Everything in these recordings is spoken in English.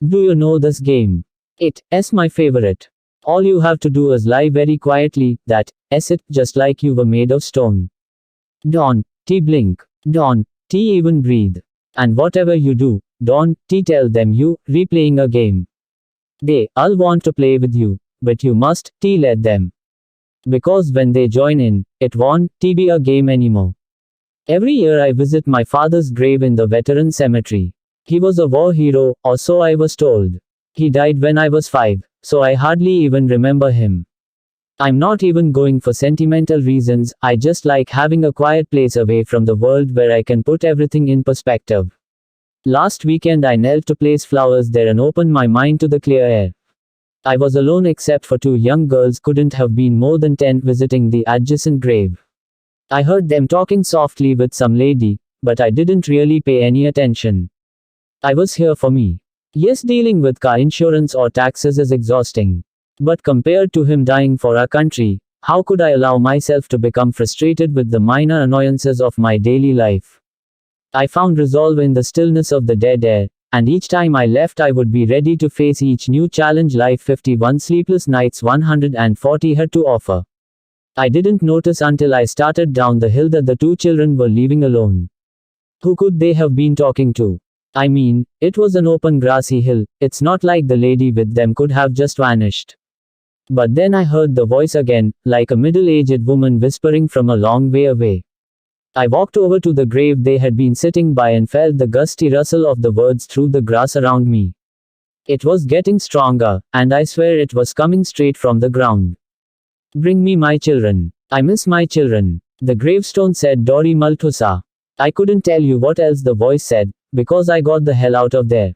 Do you know this game? It's my favorite. All you have to do is lie very quietly, that's it, just like you were made of stone. Don't blink. Don't even breathe. And whatever you do, don't tell them you replaying a game. They all want to play with you, but you must let them. Because when they join in, it won't be a game anymore. Every year I visit my father's grave in the veteran cemetery. He was a war hero, or so I was told. He died when I was 5, so I hardly even remember him. I'm not even going for sentimental reasons, I just like having a quiet place away from the world where I can put everything in perspective. Last weekend I knelt to place flowers there and opened my mind to the clear air. I was alone except for 2 young girls, couldn't have been more than 10, visiting the adjacent grave. I heard them talking softly with some lady, but I didn't really pay any attention. I was here for me. Yes, dealing with car insurance or taxes is exhausting. But compared to him dying for our country, how could I allow myself to become frustrated with the minor annoyances of my daily life? I found resolve in the stillness of the dead air, and each time I left I would be ready to face each new challenge life 51 sleepless nights 140 had to offer. I didn't notice until I started down the hill that the 2 children were leaving alone. Who could they have been talking to? I mean, it was an open grassy hill, it's not like the lady with them could have just vanished. But then I heard the voice again, like a middle-aged woman whispering from a long way away. I walked over to the grave they had been sitting by and felt the gusty rustle of the words through the grass around me. It was getting stronger, and I swear it was coming straight from the ground. Bring me my children. I miss my children. The gravestone said Dori Malthusa. I couldn't tell you what else the voice said, because I got the hell out of there.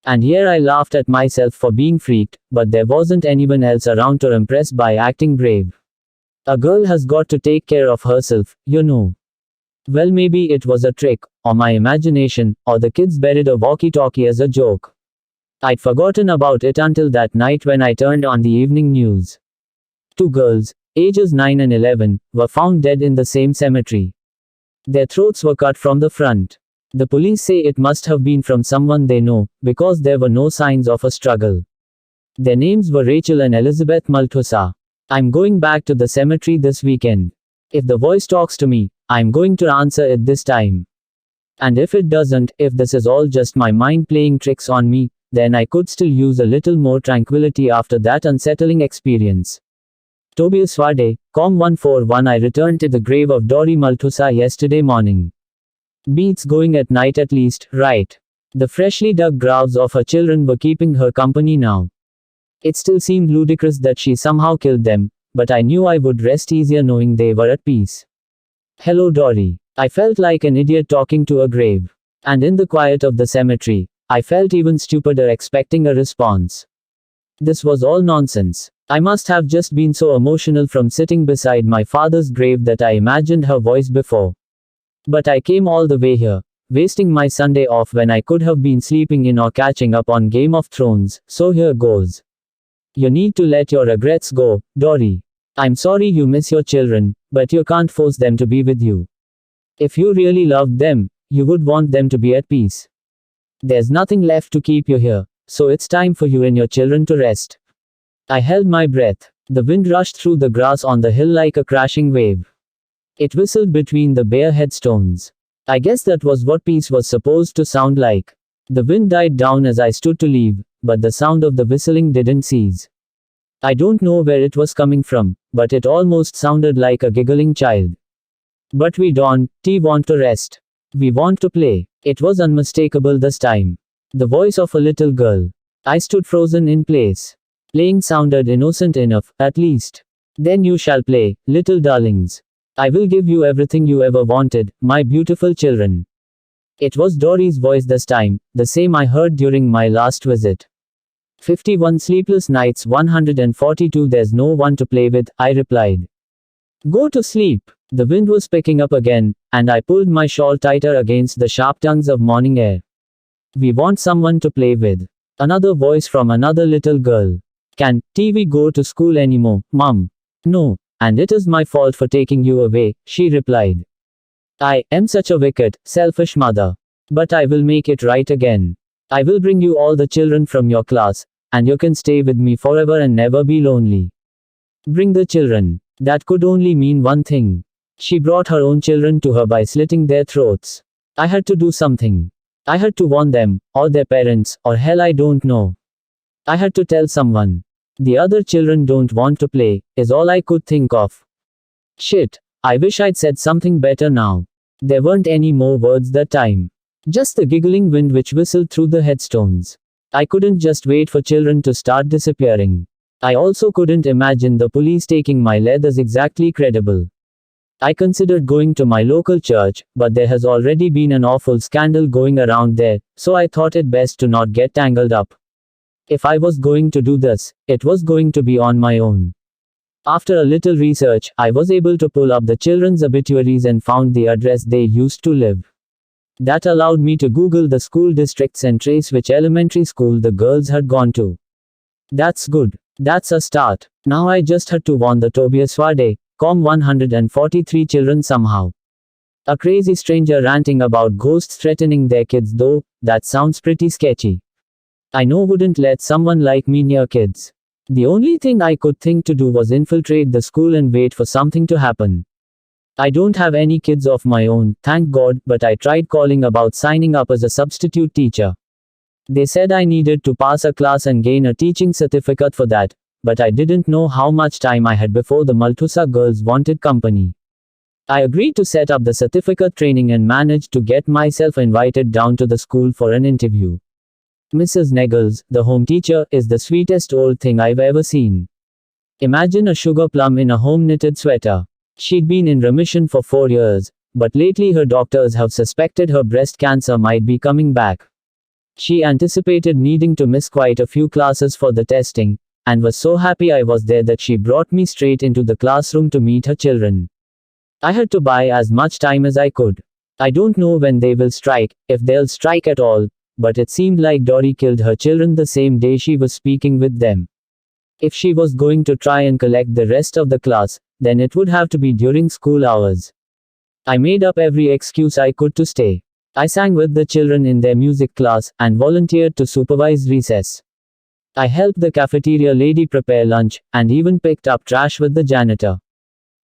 And here I laughed at myself for being freaked, but there wasn't anyone else around to impress by acting brave. A girl has got to take care of herself, you know. Well, maybe it was a trick, or my imagination, or the kids buried a walkie-talkie as a joke. I'd forgotten about it until that night when I turned on the evening news. 2 girls, ages 9 and 11, were found dead in the same cemetery. Their throats were cut from the front. The police say it must have been from someone they know, because there were no signs of a struggle. Their names were Rachel and Elizabeth Malthusa. I'm going back to the cemetery this weekend. If the voice talks to me, I'm going to answer it this time. And if it doesn't, if this is all just my mind playing tricks on me, then I could still use a little more tranquility after that unsettling experience. Tobias Wade, Com141. I returned to the grave of Dori Malthusa yesterday morning. Beats going at night at least, right? The freshly dug graves of her children were keeping her company now. It still seemed ludicrous that she somehow killed them, but I knew I would rest easier knowing they were at peace. Hello Dori. I felt like an idiot talking to a grave. And in the quiet of the cemetery, I felt even stupider expecting a response. This was all nonsense. I must have just been so emotional from sitting beside my father's grave that I imagined her voice before. But I came all the way here, wasting my Sunday off when I could have been sleeping in or catching up on Game of Thrones, so here goes. You need to let your regrets go, Dori. I'm sorry you miss your children, but you can't force them to be with you. If you really loved them, you would want them to be at peace. There's nothing left to keep you here, so it's time for you and your children to rest. I held my breath. The wind rushed through the grass on the hill like a crashing wave. It whistled between the bare headstones. I guess that was what peace was supposed to sound like. The wind died down as I stood to leave, but the sound of the whistling didn't cease. I don't know where it was coming from, but it almost sounded like a giggling child. But we don't want to rest. We want to play. It was unmistakable this time. The voice of a little girl. I stood frozen in place. Playing sounded innocent enough, at least. Then you shall play, little darlings. I will give you everything you ever wanted, my beautiful children. It was Dori's voice this time, the same I heard during my last visit. 51 sleepless nights 142. There's no one to play with, I replied. Go to sleep. The wind was picking up again, and I pulled my shawl tighter against the sharp tongues of morning air. We want someone to play with. Another voice from another little girl. Can't we go to school anymore, Mom? No. And it is my fault for taking you away, she replied. I am such a wicked, selfish mother. But I will make it right again. I will bring you all the children from your class, and you can stay with me forever and never be lonely. Bring the children. That could only mean one thing. She brought her own children to her by slitting their throats. I had to do something. I had to warn them, or their parents, or hell I don't know. I had to tell someone. The other children don't want to play, is all I could think of. Shit, I wish I'd said something better now. There weren't any more words that time. Just the giggling wind which whistled through the headstones. I couldn't just wait for children to start disappearing. I also couldn't imagine the police taking my leathers exactly credible. I considered going to my local church, but there has already been an awful scandal going around there, so I thought it best to not get tangled up. If I was going to do this, it was going to be on my own. After a little research, I was able to pull up the children's obituaries and found the address they used to live. That allowed me to Google the school districts and trace which elementary school the girls had gone to. That's good. That's a start. Now I just had to warn the Tobias Wade, 143 children somehow. A crazy stranger ranting about ghosts threatening their kids though, that sounds pretty sketchy. I know wouldn't let someone like me near kids. The only thing I could think to do was infiltrate the school and wait for something to happen. I don't have any kids of my own, thank God, but I tried calling about signing up as a substitute teacher. They said I needed to pass a class and gain a teaching certificate for that, but I didn't know how much time I had before the Maltusa girls wanted company. I agreed to set up the certificate training and managed to get myself invited down to the school for an interview. Mrs. Neggles, the home teacher, is the sweetest old thing I've ever seen. Imagine a sugar plum in a home-knitted sweater. She'd been in remission for 4 years, but lately her doctors have suspected her breast cancer might be coming back. She anticipated needing to miss quite a few classes for the testing, and was so happy I was there that she brought me straight into the classroom to meet her children. I had to buy as much time as I could. I don't know when they will strike, if they'll strike at all, but it seemed like Dory killed her children the same day she was speaking with them. If she was going to try and collect the rest of the class, then it would have to be during school hours. I made up every excuse I could to stay. I sang with the children in their music class, and volunteered to supervise recess. I helped the cafeteria lady prepare lunch, and even picked up trash with the janitor.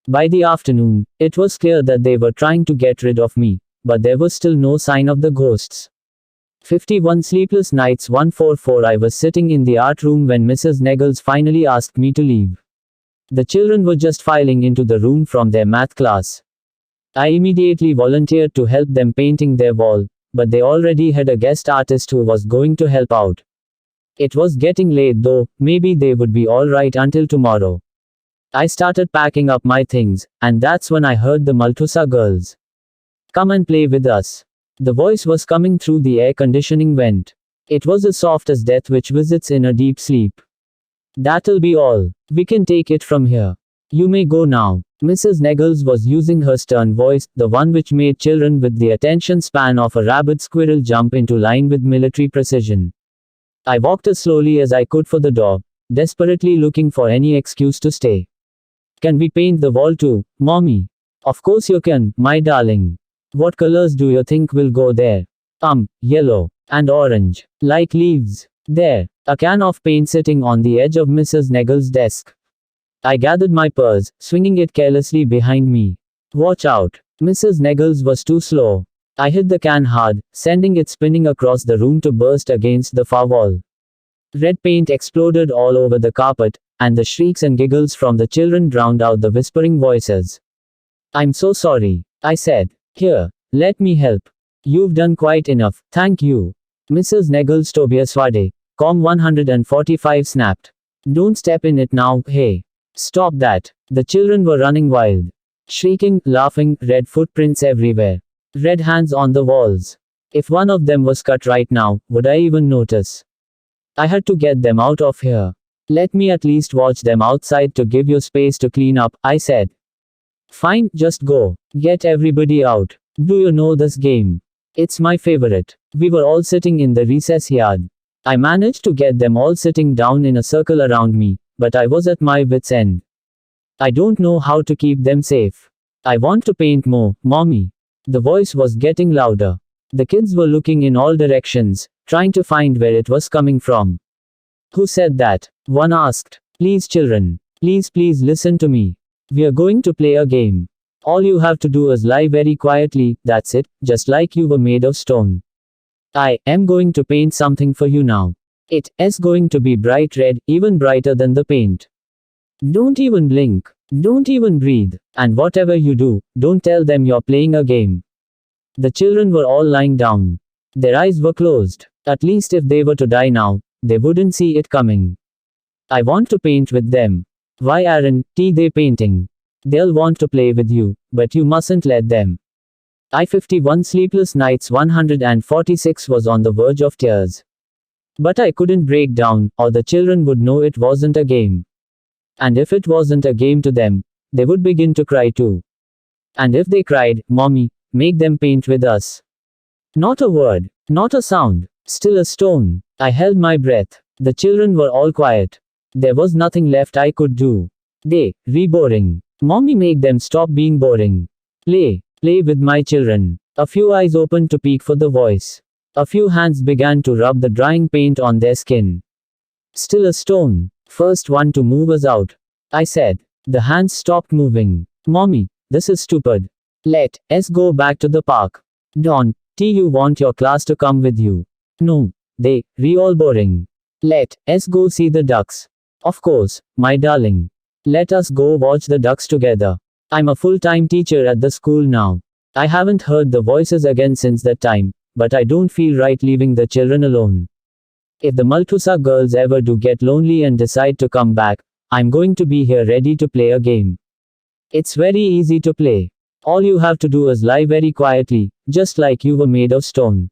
By the afternoon, it was clear that they were trying to get rid of me, but there was still no sign of the ghosts. 51 sleepless nights 144. I was sitting in the art room when Mrs. Neggles finally asked me to leave. The children were just filing into the room from their math class. I immediately volunteered to help them painting their wall, but they already had a guest artist who was going to help out. It was getting late though, maybe they would be alright until tomorrow. I started packing up my things, and that's when I heard the Maltusa girls. Come and play with us. The voice was coming through the air conditioning vent. It was as soft as death which visits in a deep sleep. That'll be all. We can take it from here. You may go now. Mrs. Neggles was using her stern voice, the one which made children with the attention span of a rabid squirrel jump into line with military precision. I walked as slowly as I could for the door, desperately looking for any excuse to stay. Can we paint the wall too, Mommy? Of course you can, my darling. What colors do you think will go there? Yellow. And orange. Like leaves. There. A can of paint sitting on the edge of Mrs. Neggles' desk. I gathered my purse, swinging it carelessly behind me. Watch out. Mrs. Neggles was too slow. I hit the can hard, sending it spinning across the room to burst against the far wall. Red paint exploded all over the carpet, and the shrieks and giggles from the children drowned out the whispering voices. I'm so sorry, I said. Here, let me help. You've done quite enough, thank you. Mrs. Neggles Tobias Wade, 145 snapped. Don't step in it now, hey. Stop that. The children were running wild. Shrieking, laughing, red footprints everywhere. Red hands on the walls. If one of them was cut right now, would I even notice? I had to get them out of here. Let me at least watch them outside to give you space to clean up, I said. Fine, just go. Get everybody out. Do you know this game? It's my favorite. We were all sitting in the recess yard. I managed to get them all sitting down in a circle around me, but I was at my wit's end. I don't know how to keep them safe. I want to paint more, Mommy. The voice was getting louder. The kids were looking in all directions, trying to find where it was coming from. Who said that? One asked. Please children. Please listen to me. We are going to play a game. All you have to do is lie very quietly, that's it, just like you were made of stone. I am going to paint something for you now. It is going to be bright red, even brighter than the paint. Don't even blink. Don't even breathe. And whatever you do, don't tell them you're playing a game. The children were all lying down. Their eyes were closed. At least if they were to die now, they wouldn't see it coming. I want to paint with them. Why aren't they painting? They'll want to play with you, but you mustn't let them. I-51 Sleepless Nights 146 was on the verge of tears. But I couldn't break down, or the children would know it wasn't a game. And if it wasn't a game to them, they would begin to cry too. And if they cried, Mommy, make them paint with us. Not a word, not a sound, still a stone. I held my breath. The children were all quiet. There was nothing left I could do. Boring. Mommy, make them stop being boring. Play with my children. A few eyes opened to peek for the voice. A few hands began to rub the drying paint on their skin. Still a stone. First one to move us out, I said. The hands stopped moving. Mommy, this is stupid. Let us go back to the park. Don, you want your class to come with you? No, all boring. Let us go see the ducks. Of course, my darling. Let us go watch the ducks together. I'm a full-time teacher at the school now. I haven't heard the voices again since that time, but I don't feel right leaving the children alone. If the Maltusa girls ever do get lonely and decide to come back, I'm going to be here ready to play a game. It's very easy to play. All you have to do is lie very quietly, just like you were made of stone.